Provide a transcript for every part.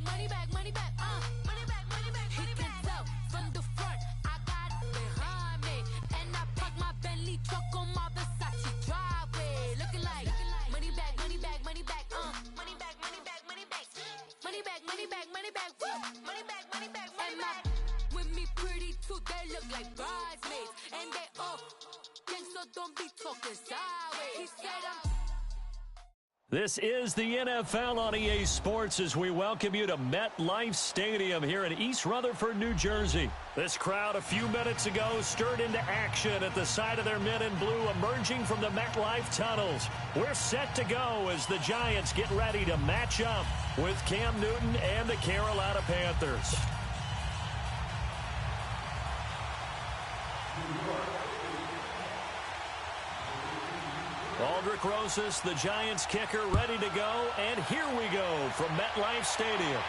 money back, money back, money back, money back, money back. Up from the front, I got it behind me, and I park my Bentley truck on my Versace driveway, looking like money back, money back, money back, money back, money back, money back, money back, money back, money back, money back, money back, money back. With me pretty too, they look like bridesmaids, and they all gang, so don't be talking sideways. He said This is the NFL on EA Sports as we welcome you to MetLife Stadium here in East Rutherford, New Jersey. This crowd a few minutes ago stirred into action at the side of their men in blue emerging from the MetLife tunnels. We're set to go as the Giants get ready to match up with Cam Newton and the Carolina Panthers. Aldrick Rosas, the Giants kicker, ready to go. And here we go from MetLife Stadium.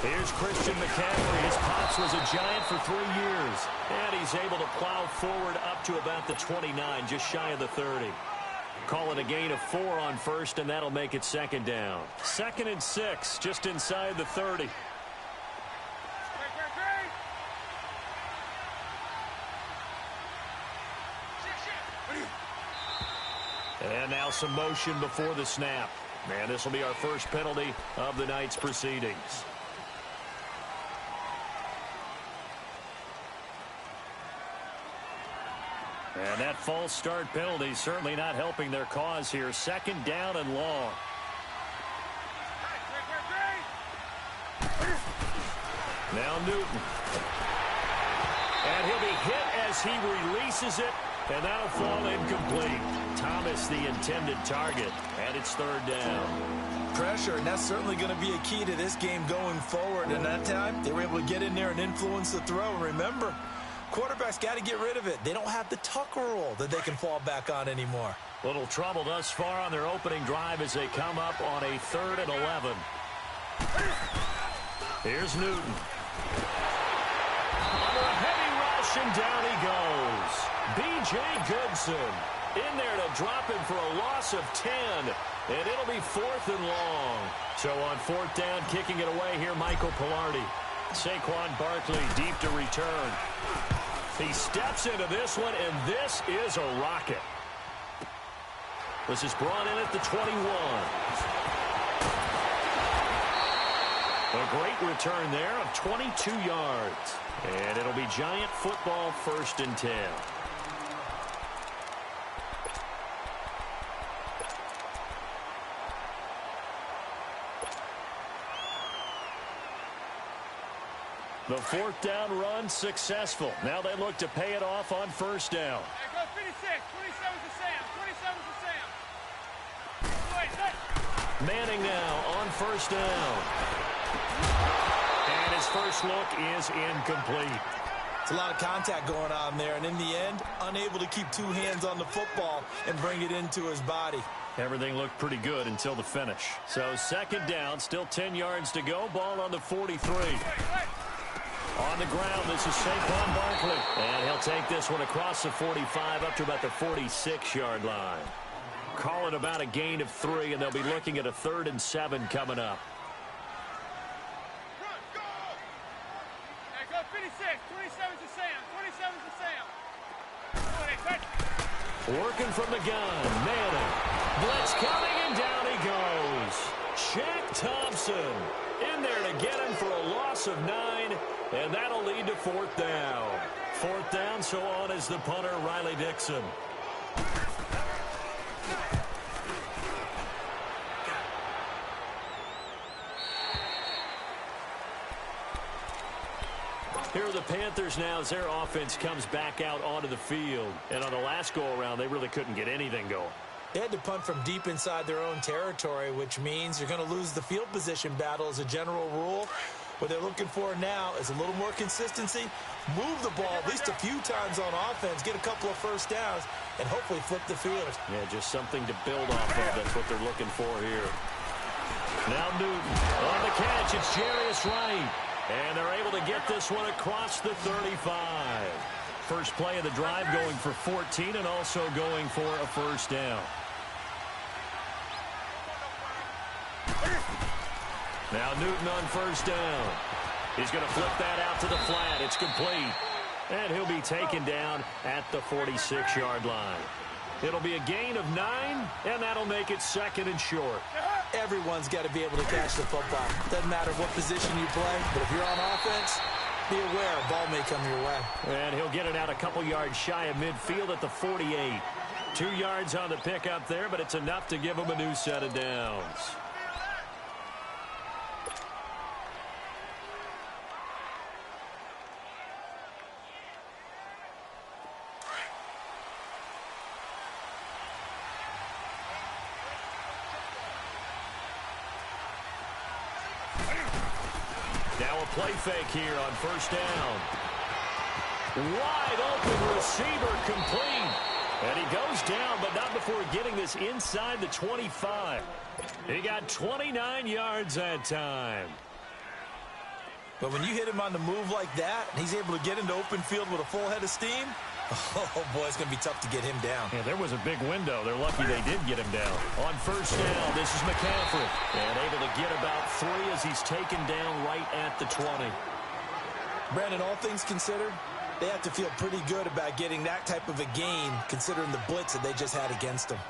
Here's Christian McCaffrey. His pops was a Giant for 3 years. And he's able to plow forward up to about the 29, just shy of the 30. Call it a gain of 4 on first, and that'll make it second down. 2nd and 6, just inside the 30. And now some motion before the snap. And this will be our first penalty of the night's proceedings. And that false start penalty certainly not helping their cause here. 2nd down and long. Now Newton. And he'll be hit as he releases it. And that'll fall incomplete. Thomas the intended target. And it's 3rd down. Pressure, and that's certainly going to be a key to this game going forward. And that time, they were able to get in there and influence the throw. Remember, quarterbacks got to get rid of it. They don't have the Tucker rule that they can fall back on anymore. Little trouble thus far on their opening drive as they come up on a 3rd and 11. Here's Newton. Under a heavy rush, and down he goes. B.J. Goodson in there to drop him for a loss of 10. And it'll be 4th and long. So on 4th down, kicking it away here, Michael Pilardi. Saquon Barkley deep to return. He steps into this one, and this is a rocket. This is brought in at the 21. A great return there of 22 yards. And it'll be Giant football, 1st and 10. The 4th down run successful. Now they look to pay it off on 1st down. Hey, go 56. 27 to Sam. 27 to Sam. Manning now on 1st down. And his first look is incomplete. It's a lot of contact going on there, and in the end, unable to keep 2 hands on the football and bring it into his body. Everything looked pretty good until the finish. So 2nd down, still 10 yards to go. Ball on the 43. On the ground, this is Saquon Barkley. And he'll take this one across the 45 up to about the 46-yard line. Call it about a gain of 3, and they'll be looking at a 3rd and 7 coming up. Hey, go 56. 27 to Sam. 27 to Sam. Working from the gun. Manning. Blitz coming, and down he goes. Shaq Thompson in there to get him for a loss of 9. And that'll lead to 4th down. 4th down, so on is the punter, Riley Dixon. Here are the Panthers now as their offense comes back out onto the field. And on the last go-around, they really couldn't get anything going. They had to punt from deep inside their own territory, which means you're going to lose the field position battle as a general rule. What they're looking for now is a little more consistency, move the ball at least a few times on offense, get a couple of first downs, and hopefully flip the field. Yeah, just something to build off of. That's what they're looking for here. Now Newton on the catch. It's Jarius Wright. And they're able to get this one across the 35. First play of the drive going for 14 and also going for a first down. Now Newton on first down. He's going to flip that out to the flat. It's complete. And he'll be taken down at the 46-yard line. It'll be a gain of 9, and that'll make it second and short. Everyone's got to be able to catch the football. Doesn't matter what position you play, but if you're on offense, be aware a ball may come your way. And he'll get it out a couple yards shy of midfield at the 48. 2 yards on the pickup there, but it's enough to give him a new set of downs. Now a play fake here on first down. Wide open receiver complete. And he goes down, but not before getting this inside the 25. He got 29 yards that time. But when you hit him on the move like that, and he's able to get into open field with a full head of steam, oh boy, it's going to be tough to get him down. Yeah, there was a big window. They're lucky they did get him down. On first down, this is McCaffrey. And able to get about 3 as he's taken down right at the 20. Brandon, all things considered, they have to feel pretty good about getting that type of a gain, considering the blitz that they just had against them.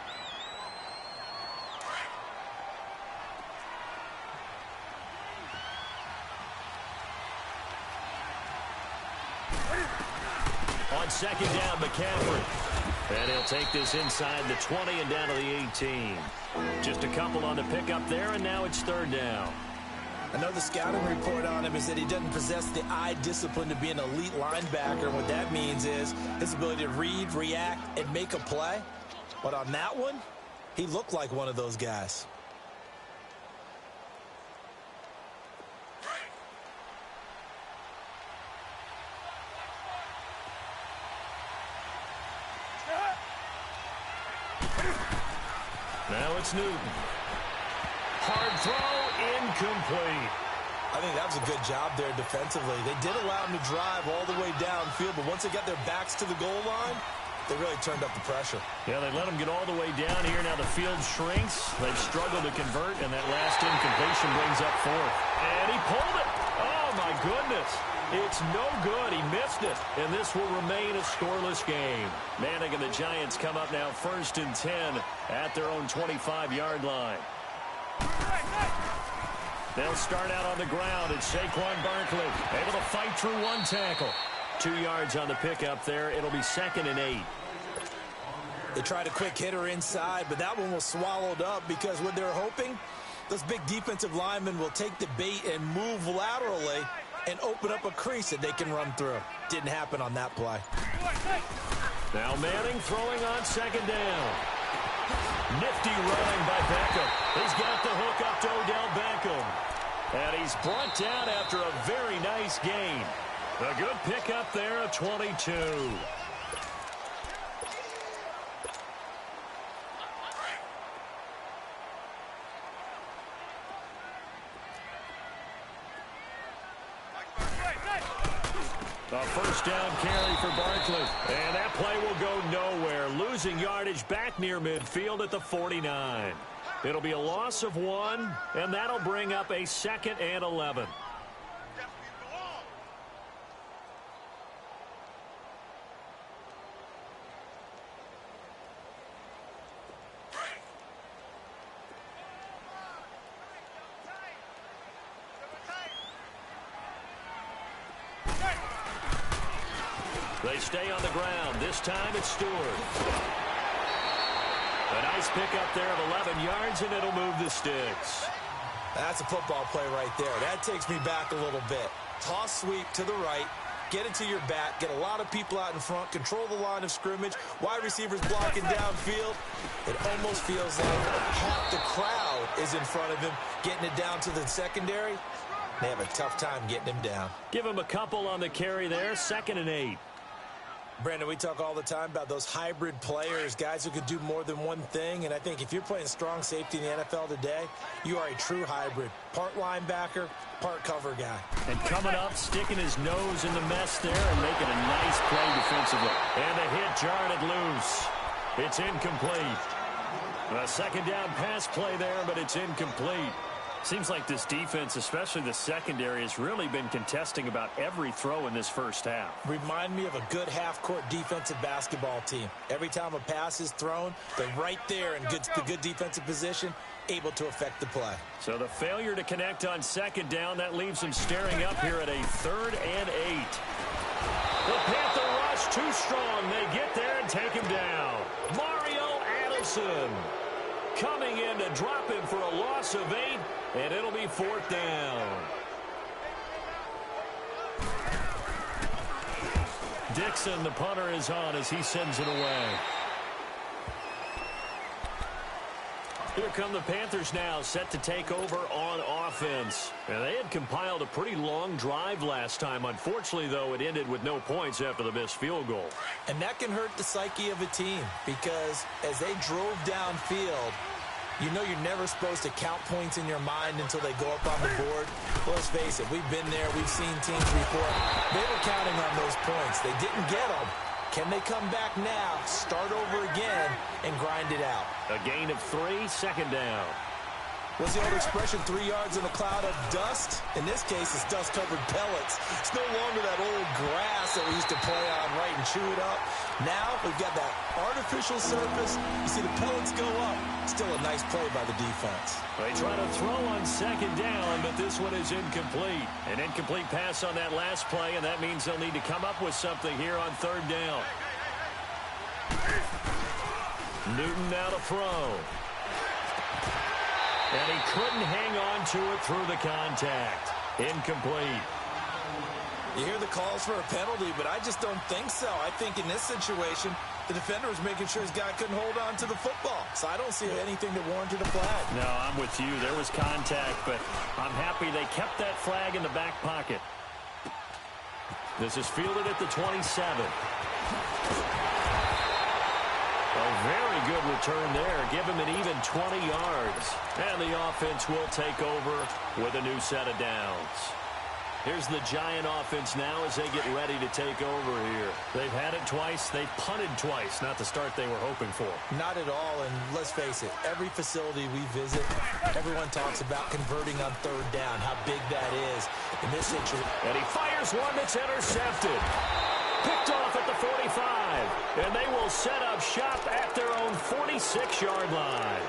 On second down, McCaffrey. And he'll take this inside the 20 and down to the 18. Just a couple on the pickup there, and now it's third down. I know the scouting report on him is that he doesn't possess the eye discipline to be an elite linebacker. And what that means is his ability to read, react, and make a play. But on that one, he looked like one of those guys. Now it's Newton. Hard throw, incomplete. I think that was a good job there defensively. They did allow him to drive all the way downfield, but once they got their backs to the goal line, they really turned up the pressure. Yeah, they let him get all the way down here. Now the field shrinks. They've struggled to convert, and that last incompletion brings up fourth. And he pulled it. Oh, my goodness. It's no good. He missed it, and this will remain a scoreless game. Manning and the Giants come up now first and 10 at their own 25-yard line. They'll start out on the ground. It's Saquon Barkley able to fight through one tackle. 2 yards on the pickup there. It'll be second and 8. They tried a quick hitter inside, but that one was swallowed up because what they're hoping, those big defensive linemen will take the bait and move laterally and open up a crease that they can run through. Didn't happen on that play. Now Manning throwing on second down. Nifty running by Beckham. He's got the hook up to Odell Beckham. And he's brought down after a very nice gain. A good pickup there of 22. A first down carry for Barkley. And that play will go nowhere. Losing yardage back near midfield at the 49. It'll be a loss of 1, and that'll bring up a second and 11. They stay on the ground. This time it's Stewart. A nice pickup there of 11 yards, and it'll move the sticks. That's a football play right there. That takes me back a little bit. Toss sweep to the right. Get it to your back, get a lot of people out in front, control the line of scrimmage, wide receivers blocking downfield. It almost feels like half the crowd is in front of him, getting it down to the secondary. They have a tough time getting him down. Give him a couple on the carry there, 2nd and 8. Brandon, we talk all the time about those hybrid players, guys who could do more than one thing, and I think if you're playing strong safety in the NFL today, you are a true hybrid. Part linebacker, part cover guy. And coming up, sticking his nose in the mess there and making a nice play defensively. And the hit jarred it loose. It's incomplete. A 2nd down pass play there, but it's incomplete. Seems like this defense, especially the secondary, has really been contesting about every throw in this first half. Remind me of a good half-court defensive basketball team. Every time a pass is thrown, they're right there in the good defensive position, able to affect the play. So the failure to connect on 2nd down, that leaves them staring up here at a 3rd and 8. The Panther rush too strong. They get there and take him down. Mario Addison coming in to drop him for a loss of 8, and it'll be 4th down. Dixon, the punter, is on as he sends it away. Here come the Panthers now, set to take over on offense. And they had compiled a pretty long drive last time. Unfortunately, though, it ended with no points after the missed field goal. And that can hurt the psyche of a team because as they drove downfield, you know you're never supposed to count points in your mind until they go up on the board. Well, let's face it, we've been there. We've seen teams before. They were counting on those points. They didn't get them. Can they come back now, start over again, and grind it out? A gain of 3, 2nd down. What's the old expression, 3 yards in a cloud of dust? In this case, it's dust-covered pellets. It's no longer that old grass that we used to play on, right, and chew it up. Now we've got that artificial surface. You see the pellets go up. Still a nice play by the defense. They try to throw on 2nd down, but this one is incomplete. An incomplete pass on that last play, and that means they'll need to come up with something here on 3rd down. Newton now to throw. And he couldn't hang on to it through the contact. Incomplete. You hear the calls for a penalty, but I just don't think so. I think in this situation, the defender was making sure his guy couldn't hold on to the football. So I don't see anything that warranted a flag. No, I'm with you. There was contact, but I'm happy they kept that flag in the back pocket. This is fielded at the 27. A very good return there. Give him an even 20 yards. And the offense will take over with a new set of downs. Here's the Giant offense now as they get ready to take over here. They've had it twice. They've punted twice. Not the start they were hoping for. Not at all, and let's face it, every facility we visit, everyone talks about converting on 3rd down, how big that is. In this situation, and he fires one that's intercepted. Picked off at the 45. And they will set up shop at their own 46-yard line.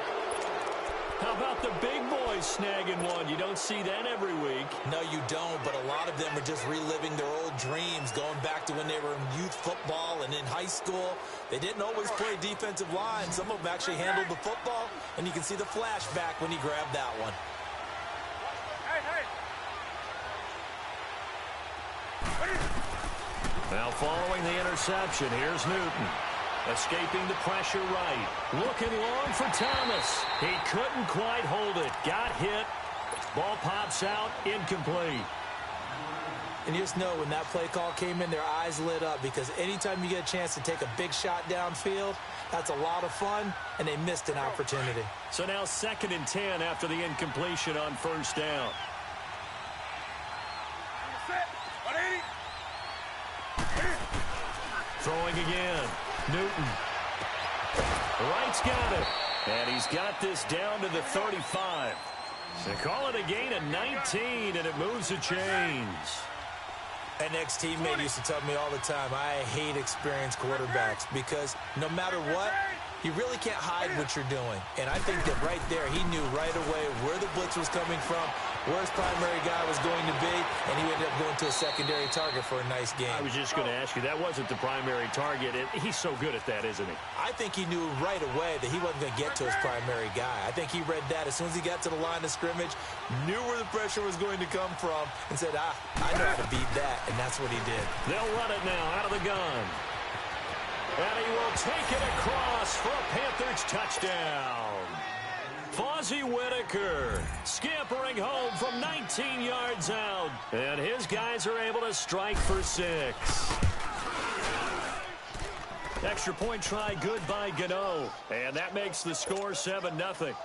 How about the big boys snagging one? You don't see that every week. No, you don't, but a lot of them are just reliving their old dreams, going back to when they were in youth football and in high school. They didn't always play defensive line. Some of them actually handled the football, and you can see the flashback when he grabbed that one. Now following the interception, here's Newton. Escaping the pressure right. Looking long for Thomas. He couldn't quite hold it. Got hit. Ball pops out. Incomplete. And you just know when that play call came in, their eyes lit up because anytime you get a chance to take a big shot downfield, that's a lot of fun, and they missed an opportunity. So now 2nd and 10 after the incompletion on 1st down. Throwing again. Newton. Wright's got it. And he's got this down to the 35. They call it a gain of 19, and it moves the chains. An ex-teammate used to tell me all the time, I hate experienced quarterbacks because no matter what, you really can't hide what you're doing. And I think that right there, he knew right away where the blitz was coming from, where his primary guy was going to be, and he ended up going to a secondary target for a nice game. I was just going to ask you, that wasn't the primary target. He's so good at that, isn't he? I think he knew right away that he wasn't going to get to his primary guy. I think he read that as soon as he got to the line of scrimmage, knew where the pressure was going to come from, and said, I know how to beat that, and that's what he did. They'll run it now out of the gun. And he will take it across for a Panthers touchdown. Fozzie Whittaker scampering home from 19 yards out. And his guys are able to strike for 6. Extra point try good by Gano. And that makes the score 7-0.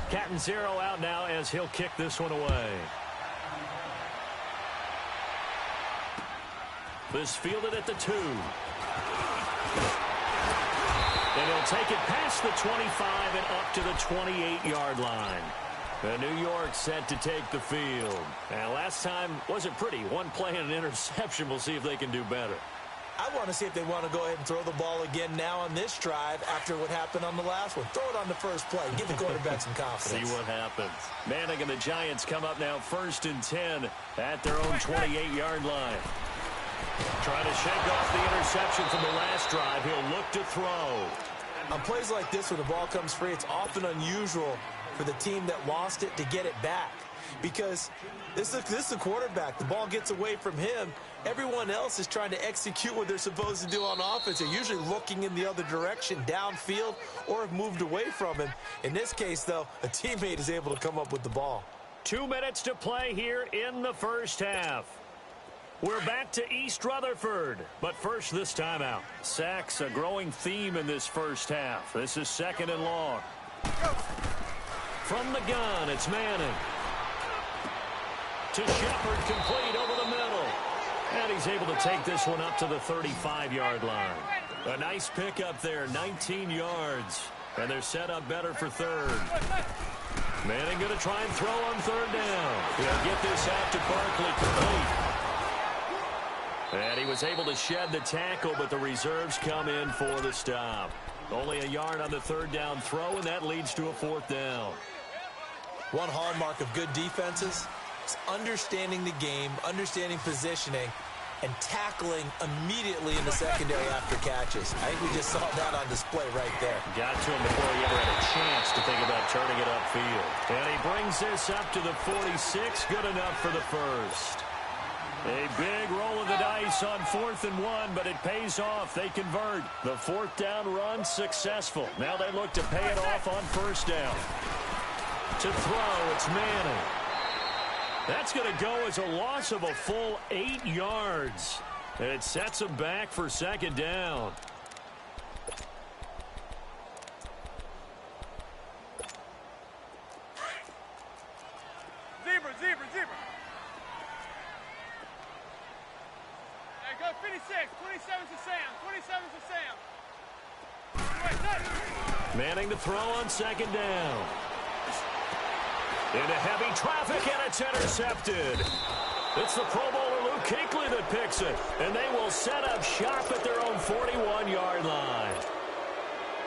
Catanzaro out now as he'll kick this one away. This fielded at the 2. And he'll take it past the 25 and up to the 28-yard line. And New York set to take the field. And last time wasn't pretty. One play and an interception. We'll see if they can do better. I want to see if they want to go ahead and throw the ball again now on this drive after what happened on the last one. Throw it on the first play. Give the quarterback some confidence. See what happens. Manning and the Giants come up now 1st and 10 at their own 28-yard line. Trying to shake off the interception from the last drive. He'll look to throw. On plays like this, when the ball comes free, it's often unusual for the team that lost it to get it back. Because this is the quarterback. The ball gets away from him. Everyone else is trying to execute what they're supposed to do on offense. They're usually looking in the other direction, downfield, or have moved away from him. In this case, though, a teammate is able to come up with the ball. 2 minutes to play here in the first half. We're back to East Rutherford, but first this timeout. Sacks, a growing theme in this first half. This is 2nd and long. From the gun, it's Manning. To Shepard, complete over the middle. And he's able to take this one up to the 35-yard line. A nice pickup there, 19 yards. And they're set up better for 3rd. Manning going to try and throw on 3rd down. He'll get this out to Barkley, complete. And he was able to shed the tackle, but the reserves come in for the stop. Only a yard on the 3rd down throw, and that leads to a 4th down. One hallmark of good defenses is understanding the game, understanding positioning, and tackling immediately in the secondary after catches. I think we just saw that on display right there. Got to him before he ever had a chance to think about turning it upfield. And he brings this up to the 46. Good enough for the first. A big roll of the dice on 4th and 1, but it pays off. They convert. The 4th down run successful. Now they look to pay it off on 1st down. To throw, it's Manning. That's going to go as a loss of a full 8 yards. It sets him back for 2nd down. Zebra. There you go, 56. 27's to Sam. 27's to Sam. Manning to throw on 2nd down. Into heavy traffic, and it's intercepted. It's the Pro Bowler Luke Kuechly that picks it, and they will set up shop at their own 41-yard line.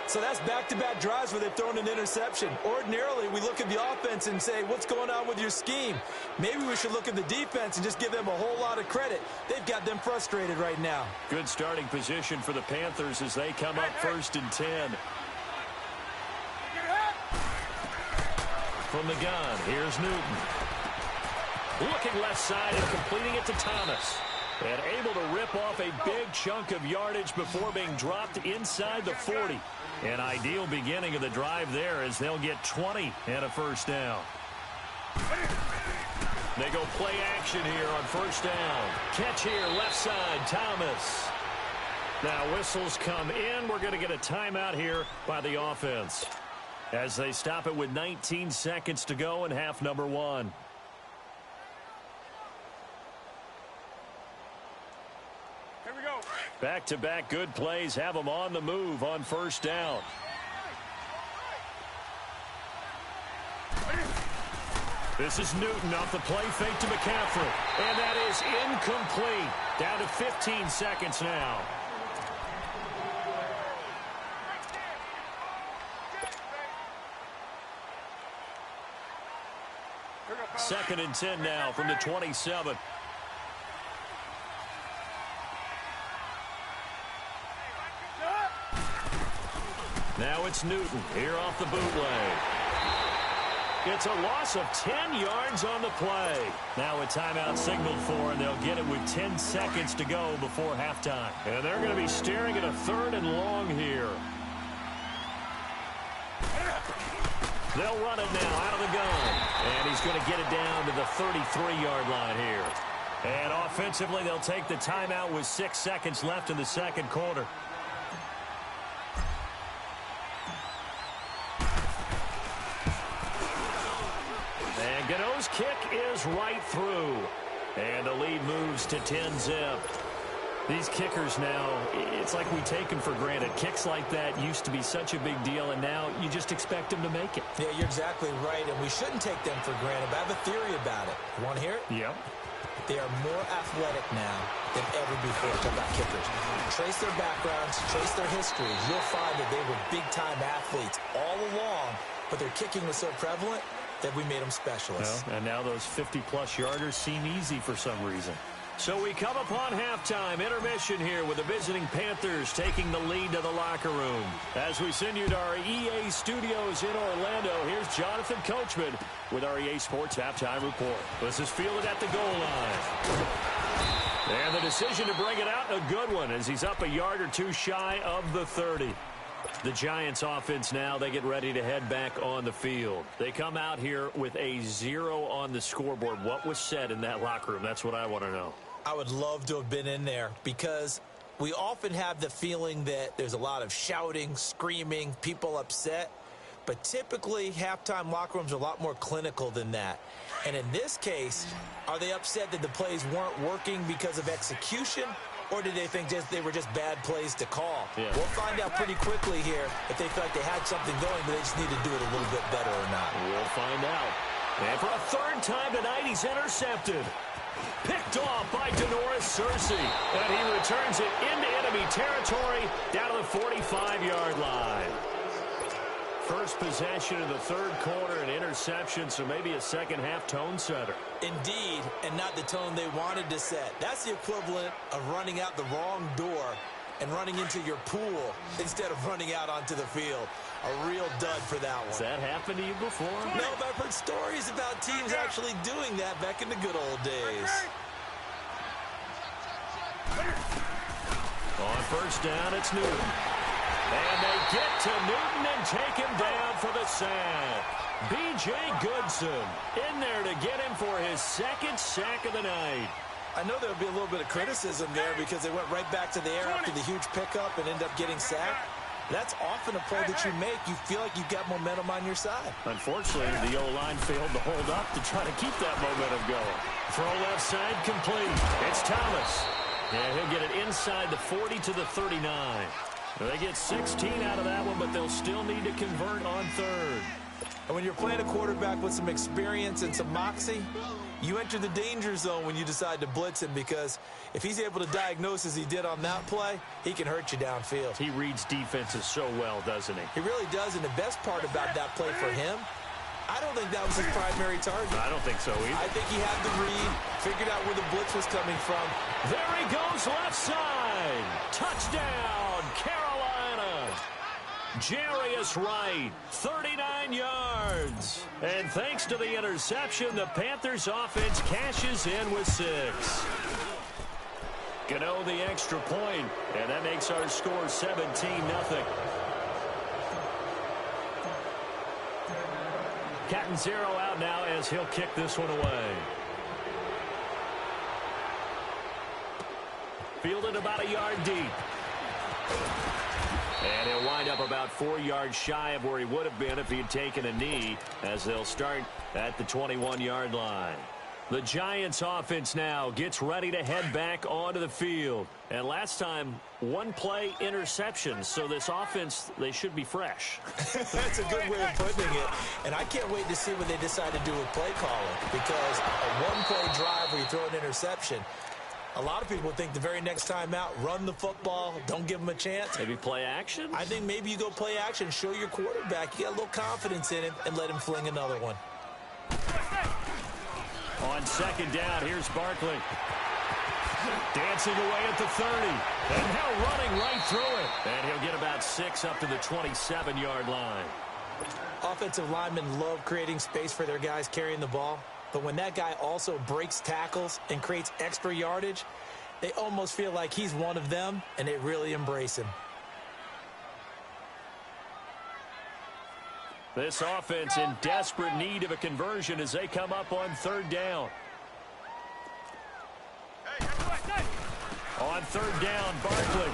So that's back-to-back drives where they've thrown an interception. Ordinarily, we look at the offense and say, what's going on with your scheme? Maybe we should look at the defense and just give them a whole lot of credit. They've got them frustrated right now. Good starting position for the Panthers as they come up 1st and 10. From the gun, here's Newton. Looking left side and completing it to Thomas. And able to rip off a big chunk of yardage before being dropped inside the 40. An ideal beginning of the drive there as they'll get 20 and a 1st down. They go play action here on 1st down. Catch here, left side, Thomas. Now whistles come in. We're going to get a timeout here by the offense, as they stop it with 19 seconds to go in half number 1. Here we go. Back-to-back good plays have them on the move on 1st down. This is Newton off the play fake to McCaffrey. And that is incomplete. Down to 15 seconds now. 2nd and 10 now from the 27. Now it's Newton here off the bootleg. It's a loss of 10 yards on the play. Now a timeout signaled for, and they'll get it with 10 seconds to go before halftime. And they're going to be staring at a 3rd and long here. They'll run it now out of the gun. And he's going to get it down to the 33-yard line here. And offensively, they'll take the timeout with 6 seconds left in the second quarter. And Gano's kick is right through. And the lead moves to 10-zip. These kickers now, it's like we take them for granted. Kicks like that used to be such a big deal, and now you just expect them to make it. Yeah, you're exactly right, and we shouldn't take them for granted. But I have a theory about it. You want to hear it? Yep. They are more athletic now than ever before. Talk about kickers. Trace their backgrounds, trace their histories. You'll find that they were big-time athletes all along, but their kicking was so prevalent that we made them specialists. Well, and now those 50-plus yarders seem easy for some reason. So we come upon halftime, intermission here with the visiting Panthers taking the lead to the locker room. As we send you to our EA studios in Orlando, here's Jonathan Coachman with our EA Sports Halftime Report. This is fielded at the goal line. And the decision to bring it out, a good one, as he's up a yard or two shy of the 30. The Giants offense now, they get ready to head back on the field. They come out here with a 0 on the scoreboard. What was said in that locker room? That's what I want to know. I would love to have been in there because we often have the feeling that there's a lot of shouting, screaming, people upset. But typically, halftime locker rooms are a lot more clinical than that. And in this case, are they upset that the plays weren't working because of execution? Or did they think they were just bad plays to call? Yeah. We'll find out pretty quickly here if they feel like they had something going, but they just need to do it a little bit better or not. We'll find out. And for a 3rd time tonight, he's intercepted. Picked off by Denoris Searcy. And he returns it into enemy territory down to the 45-yard line. First possession of the 3rd quarter, an interception, so maybe a second-half tone setter. Indeed, and not the tone they wanted to set. That's the equivalent of running out the wrong door and running into your pool instead of running out onto the field. A real dud for that one. Has that happened to you before? No, but I've heard stories about teams actually doing that back in the good old days. On first down, it's Newton. And they get to Newton and take him down for the sack. B.J. Goodson in there to get him for his 2nd sack of the night. I know there'll be a little bit of criticism there because they went right back to the air after the huge pickup and ended up getting sacked. That's often a play that you make. You feel like you've got momentum on your side. Unfortunately, the O-line failed to hold up to try to keep that momentum going. Throw left side complete. It's Thomas. And he'll get it inside the 40 to the 39. They get 16 out of that one, but they'll still need to convert on 3rd. And when you're playing a quarterback with some experience and some moxie, you enter the danger zone when you decide to blitz him, because if he's able to diagnose as he did on that play, he can hurt you downfield. He reads defenses so well, doesn't he? He really does, and the best part about that play for him, I don't think that was his primary target. I don't think so either. I think he had the read, figured out where the blitz was coming from. There he goes, left side. Touchdown, Carolina. Jarius Wright, 39 yards. And thanks to the interception, the Panthers offense cashes in with 6. Gano the extra point, and that makes our score 17-0. Catanzaro out now as he'll kick this one away. Fielded about a yard deep. And he'll wind up about 4 yards shy of where he would have been if he had taken a knee, as they'll start at the 21-yard line. The Giants offense now gets ready to head back onto the field. And last time, 1 play interception, so this offense, they should be fresh. That's a good way of putting it. And I can't wait to see what they decide to do with play calling, because a 1-play drive where you throw an interception, a lot of people think the very next time out, run the football, don't give them a chance. Maybe play action? I think maybe you go play action, show your quarterback you got a little confidence in him, and let him fling another one. On second down, here's Barkley. Dancing away at the 30. And now running right through it. And he'll get about 6 up to the 27-yard line. Offensive linemen love creating space for their guys carrying the ball. But when that guy also breaks tackles and creates extra yardage, they almost feel like he's one of them, and they really embrace him. This offense in desperate need of a conversion as they come up on third down. On third down, Barkley.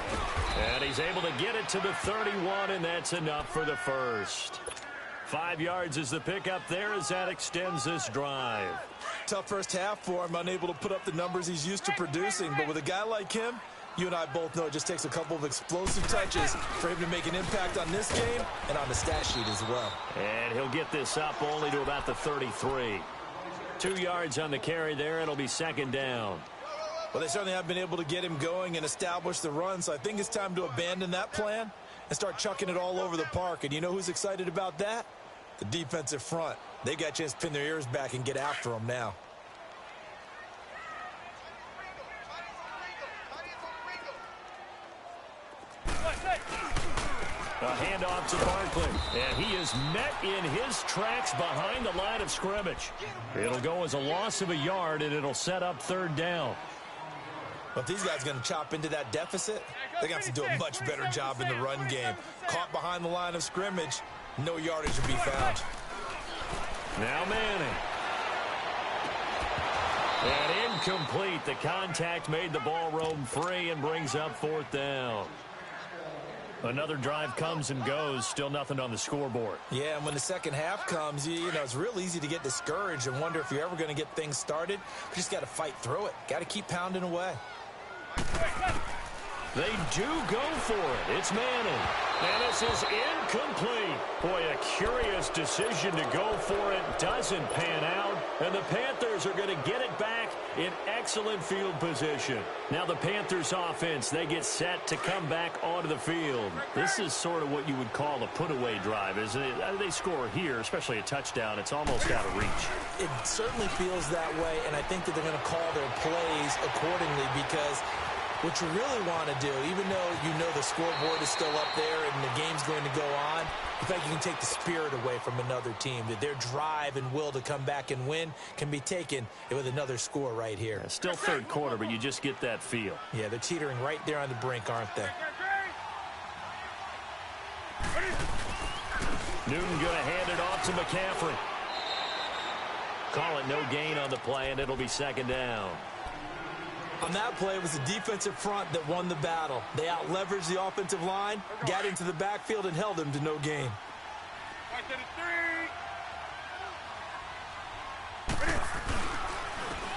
And he's able to get it to the 31, and that's enough for the first. 5 yards is the pickup there as that extends this drive. Tough first half for him, unable to put up the numbers he's used to producing. But with a guy like him, you and I both know it just takes a couple of explosive touches for him to make an impact on this game and on the stat sheet as well. And he'll get this up only to about the 33. 2 yards on the carry there. It'll be second down. Well, they certainly have been able to get him going and establish the run, so I think it's time to abandon that plan and start chucking it all over the park. And you know who's excited about that? The defensive front. They got a chance to pin their ears back and get after him now. A handoff to Barkley, and he is met in his tracks behind the line of scrimmage. It'll go as a loss of a yard, and it'll set up third down. But these guys are going to chop into that deficit. They're going to have to do a much better job in the run game. Caught behind the line of scrimmage, no yardage will be found. Now Manning. And incomplete. The contact made the ball roam free and brings up fourth down. Another drive comes and goes. Still nothing on the scoreboard. Yeah, and when the second half comes, you know, it's real easy to get discouraged and wonder if you're ever going to get things started. You just got to fight through it. Got to keep pounding away. They do go for it. It's Manning. And this is incomplete. Boy, a curious decision to go for it. Doesn't pan out. And the Panthers are going to get it back in excellent field position. Now the Panthers offense, they get set to come back onto the field. This is sort of what you would call a put-away drive, isn't it? They score here, especially a touchdown. It's almost out of reach. It certainly feels that way, and I think that they're going to call their plays accordingly because what you really want to do, even though you know the scoreboard is still up there and the game's going to go on, in fact, you can take the spirit away from another team. That their drive and will to come back and win can be taken with another score right here. Yeah, still third quarter, but you just get that feel. Yeah, they're teetering right there on the brink, aren't they? Newton going to hand it off to McCaffrey. Call it no gain on the play, and it'll be second down. On that play, it was the defensive front that won the battle. They out-leveraged the offensive line, got into the backfield, and held them to no gain.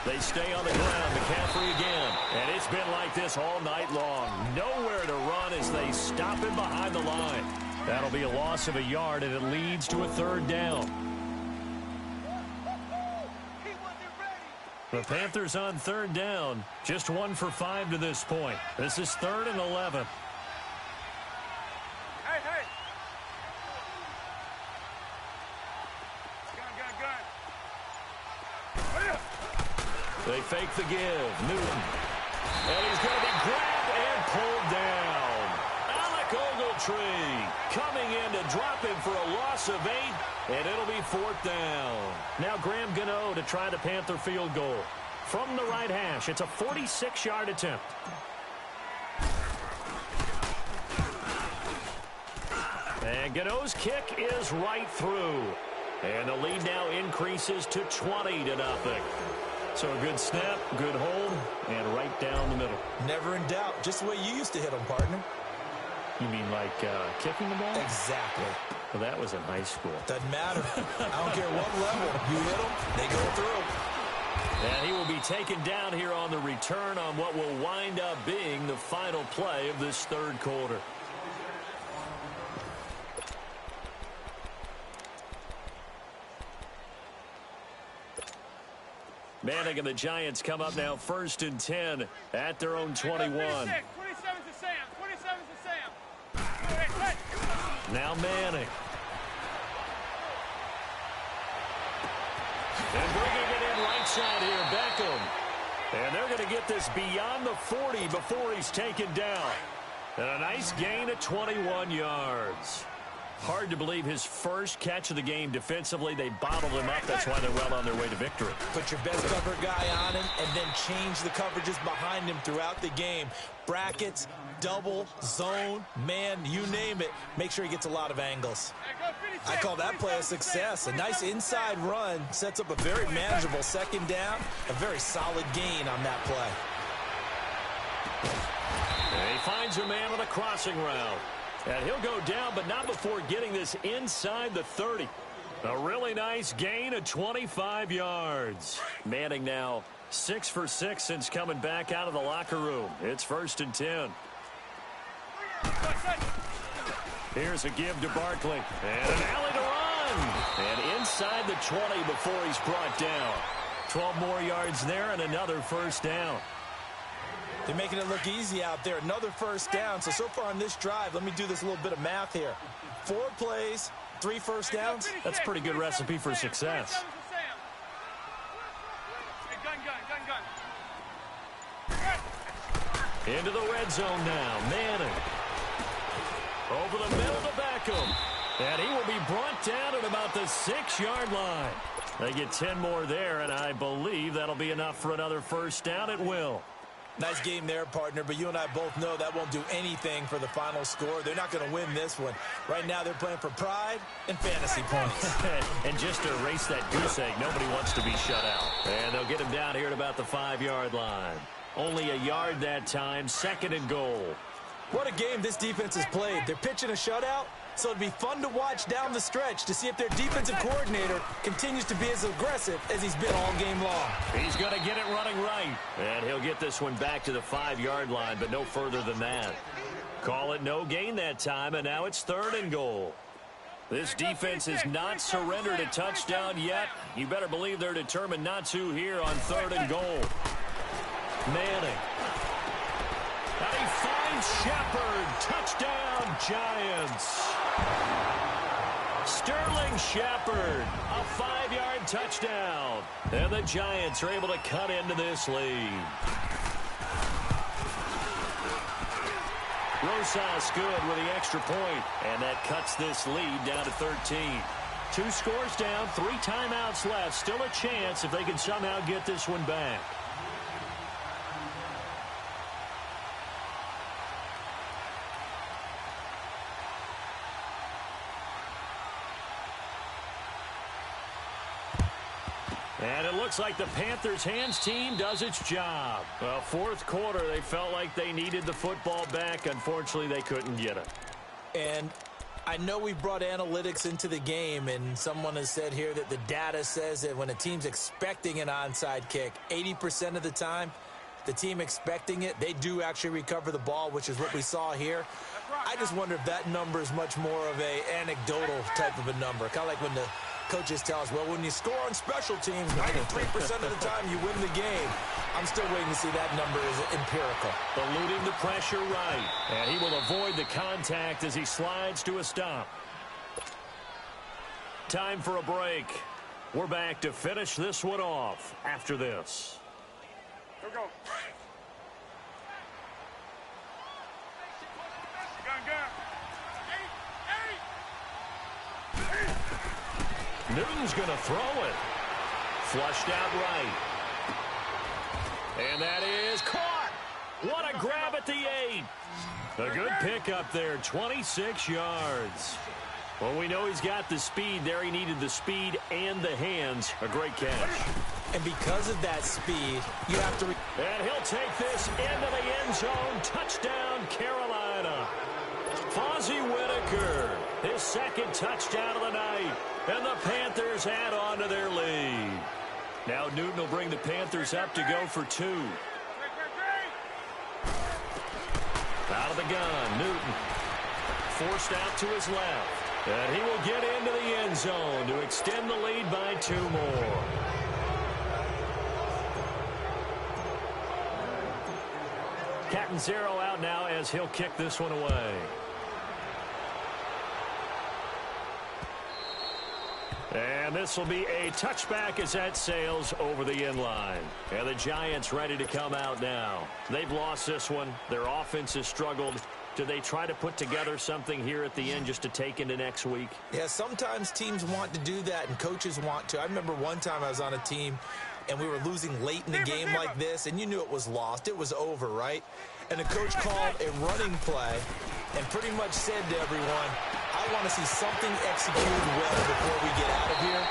They stay on the ground. McCaffrey again. And it's been like this all night long. Nowhere to run as they stop him behind the line. That'll be a loss of a yard, and it leads to a third down. The Panthers on third down. Just 1 for 5 to this point. This is 3rd and 11. Hey. Gun. They fake the give. Newton. And he's going to be grabbed and pulled down. Alec Ogletree coming in to drop him for a loss of 8. And it'll be 4th down. Now Graham Gano to try the Panther field goal. From the right hash, it's a 46-yard attempt. And Gano's kick is right through. And the lead now increases to 20-0. So a good snap, good hold, and right down the middle. Never in doubt. Just the way you used to hit them, partner. You mean like kicking the ball? Exactly. Well, that was in high school. Doesn't matter. I don't care what level. You hit them, they go through. And he will be taken down here on the return on what will wind up being the final play of this third quarter. Manning and the Giants come up now 1st and 10 at their own 21. 27's to Sam. 27's to Sam. Now Manning. And bringing it in right side here, Beckham. And they're going to get this beyond the 40 before he's taken down. And a nice gain of 21 yards. Hard to believe his first catch of the game defensively. They bottled him up. That's why they're well on their way to victory. Put your best cover guy on him and then change the coverages behind him throughout the game. Brackets, double, zone, man, you name it. Make sure he gets a lot of angles. I call that play a success. A nice inside run sets up a very manageable second down. A very solid gain on that play. And he finds a man on a crossing route. And he'll go down, but not before getting this inside the 30. A really nice gain of 25 yards. Manning now 6 for 6 since coming back out of the locker room. It's 1st and 10. Here's a give to Barkley. And an alley to run. And inside the 20 before he's brought down. 12 more yards there and another first down. They're making it look easy out there. Another first down. So far on this drive, let me do this little bit of math here. 4 plays, 3 first downs. That's a pretty good recipe for success. Into the red zone now. Manning. Over the middle to Beckham. And he will be brought down at about the 6-yard line. They get 10 more there, and I believe that'll be enough for another first down. It will. Nice game there, partner, but you and I both know that won't do anything for the final score. They're not going to win this one. Right now, they're playing for pride and fantasy points. And just to erase that goose egg, nobody wants to be shut out. And they'll get him down here at about the 5-yard line. Only a yard that time, 2nd and goal. What a game this defense has played. They're pitching a shutout, so it'd be fun to watch down the stretch to see if their defensive coordinator continues to be as aggressive as he's been all game long. He's going to get it running right. And he'll get this one back to the 5-yard line, but no further than that. Call it no gain that time, and now it's 3rd and goal. This defense has not surrendered a touchdown yet. You better believe they're determined not to here on 3rd and goal. Manning. And he finds Shepard. Touchdown, Giants. Sterling Shepard, a 5-yard touchdown. And the Giants are able to cut into this lead. Rosas good with the extra point, and that cuts this lead down to 13. 2 scores down, 3 timeouts left. Still a chance if they can somehow get this one back. And it looks like the Panthers' hands team does its job. Well, 4th quarter, they felt like they needed the football back. Unfortunately, they couldn't get it. And I know we brought analytics into the game, and someone has said here that the data says that when a team's expecting an onside kick, 80% of the time, the team expecting it, they do actually recover the ball, which is what we saw here. I just wonder if that number is much more of a anecdotal type of a number. Kind of like when the coaches tell us, well, when you score on special teams, 93% of the time you win the game. I'm still waiting to see that number is empirical. Eluding the pressure right. And he will avoid the contact as he slides to a stop. Time for a break. We're back to finish this one off after this. Here we go. Newton's going to throw it. Flushed out right. And that is caught. What a grab at the 8. A good pickup there, 26 yards. Well, we know he's got the speed there. He needed the speed and the hands. A great catch. And because of that speed, you have to... And he'll take this into the end zone. Touchdown, Carolina. Fozzie Whitaker, his 2nd touchdown of the night. And the Panthers add on to their lead. Now Newton will bring the Panthers up to go for 2. Out of the gun, Newton. Forced out to his left. And he will get into the end zone to extend the lead by 2 more. Catanzaro out now as he'll kick this one away. And this will be a touchback as that sails over the end line. And the Giants ready to come out now. They've lost this one. Their offense has struggled. Do they try to put together something here at the end just to take into next week? Yeah, sometimes teams want to do that and coaches want to. I remember one time I was on a team and we were losing late in the game like this, and you knew it was lost. It was over, right? And the coach called a running play and pretty much said to everyone, I want to see something executed well before we get out of here.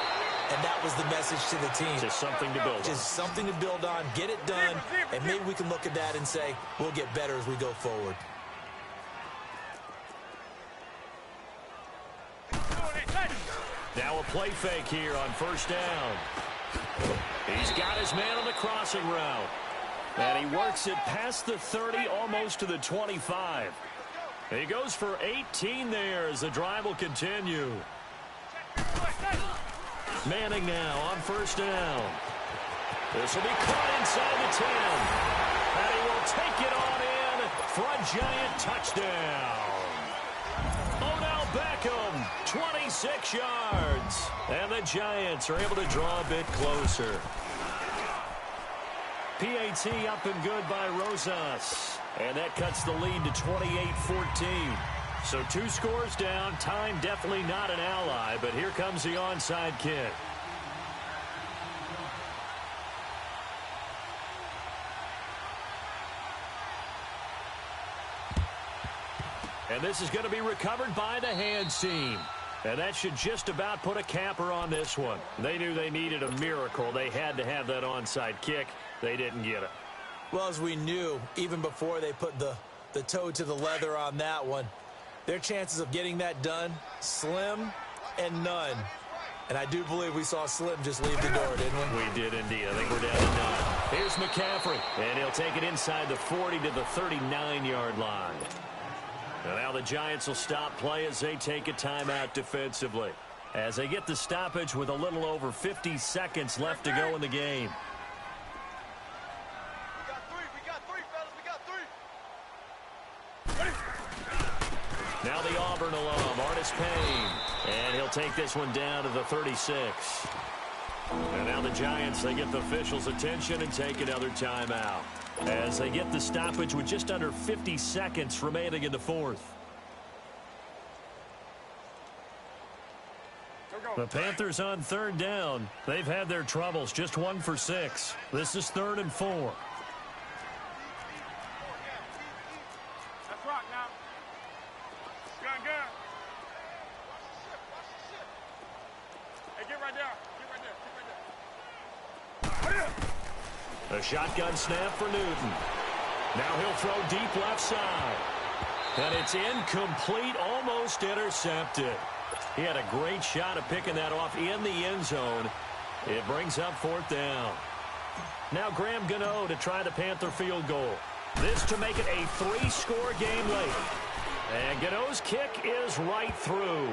And that was the message to the team. Just something to build on. Just something to build on, get it done, and maybe we can look at that and say, we'll get better as we go forward. Now a play fake here on first down. He's got his man on the crossing route. And he works it past the 30, almost to the 25. He goes for 18 there as the drive will continue. Manning now on first down. This will be caught inside the 10. And he will take it on in for a Giant touchdown. Odell Beckham, 26 yards. And the Giants are able to draw a bit closer. PAT up and good by Rosas. And that cuts the lead to 28-14. So 2 scores down. Time definitely not an ally, but here comes the onside kick. And this is going to be recovered by the hands team. And that should just about put a capper on this one. They knew they needed a miracle. They had to have that onside kick. They didn't get it. Well, as we knew, even before they put the toe to the leather on that one, their chances of getting that done, slim and none. And I do believe we saw Slim just leave the door, didn't we? We did indeed. I think we're down to 9. Here's McCaffrey. And he'll take it inside the 40 to the 39-yard line. And now the Giants will stop play as they take a timeout defensively. As they get the stoppage with a little over 50 seconds left to go in the game. Now the Auburn alum, Artis Payne. And he'll take this one down to the 36. And now the Giants, they get the officials' attention and take another timeout. As they get the stoppage with just under 50 seconds remaining in the fourth. The Panthers on third down. They've had their troubles, just 1 for 6. This is 3rd and 4. Let's rock now. Gun. Hey, get right there. A shotgun snap for Newton. Now he'll throw deep left side. And it's incomplete, almost intercepted. He had a great shot at picking that off in the end zone. It brings up 4th down. Now Graham Gano to try the Panther field goal. This to make it a 3-score game late. And Gano's kick is right through.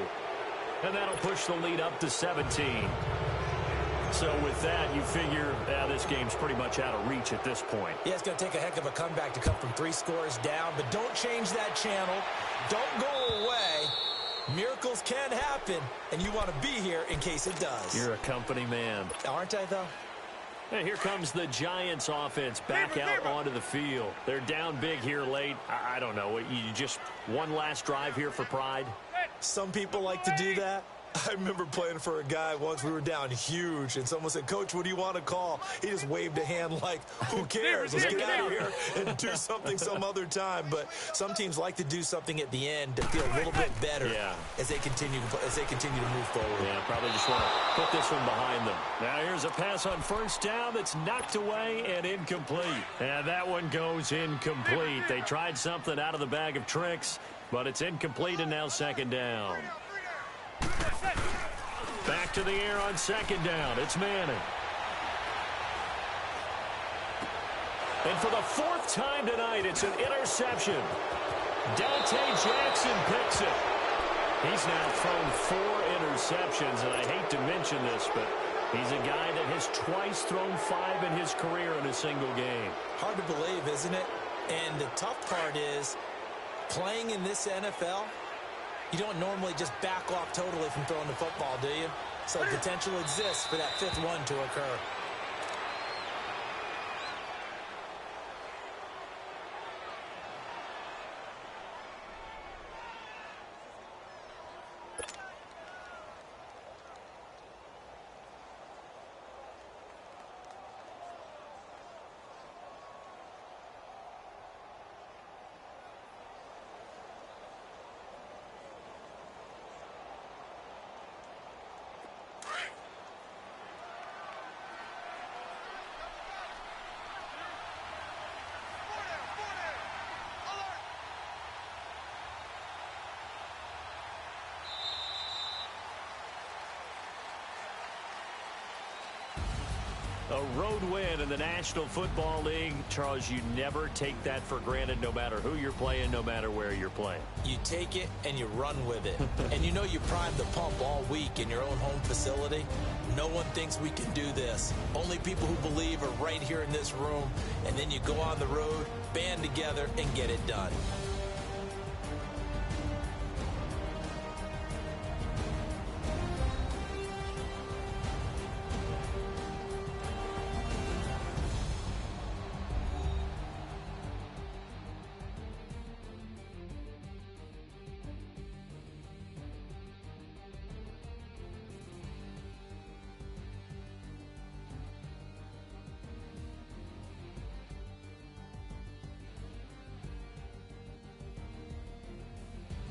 And that'll push the lead up to 17. So with that, you figure this game's pretty much out of reach at this point. Yeah, it's going to take a heck of a comeback to come from 3 scores down, but don't change that channel. Don't go away. Miracles can happen, and you want to be here in case it does. You're a company man. Aren't I, though? And here comes the Giants offense back out onto the field. They're down big here late. I don't know. You just one last drive here for pride? Some people like to do that. I remember playing for a guy once. We were down huge, and someone said, Coach, what do you want to call? He just waved a hand like, who cares? Let's get out of here and do something some other time. But some teams like to do something at the end to feel a little bit better as they continue to move forward. Yeah, probably just want to put this one behind them. Now here's a pass on first down that's knocked away and incomplete. And that one goes incomplete. They tried something out of the bag of tricks, but it's incomplete and now 2nd down. Back to the air on 2nd down. It's Manning. And for the 4th time tonight, it's an interception. Dante Jackson picks it. He's now thrown 4 interceptions, and I hate to mention this, but he's a guy that has twice thrown 5 in his career in a single game. Hard to believe, isn't it? And the tough part is, playing in this NFL, you don't normally just back off totally from throwing the football, do you? So potential exists for that 5th one to occur. A road win in the National Football League. Charles, you never take that for granted no matter who you're playing, no matter where you're playing. You take it and you run with it. And you know you primed the pump all week in your own home facility. No one thinks we can do this. Only people who believe are right here in this room. And then you go on the road, band together, and get it done.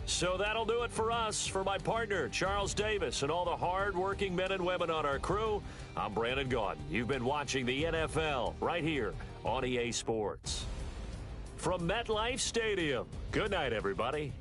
So that'll do it for us. For my partner, Charles Davis, and all the hard-working men and women on our crew, I'm Brandon Gaudin. You've been watching the NFL right here on EA Sports. From MetLife Stadium, good night, everybody.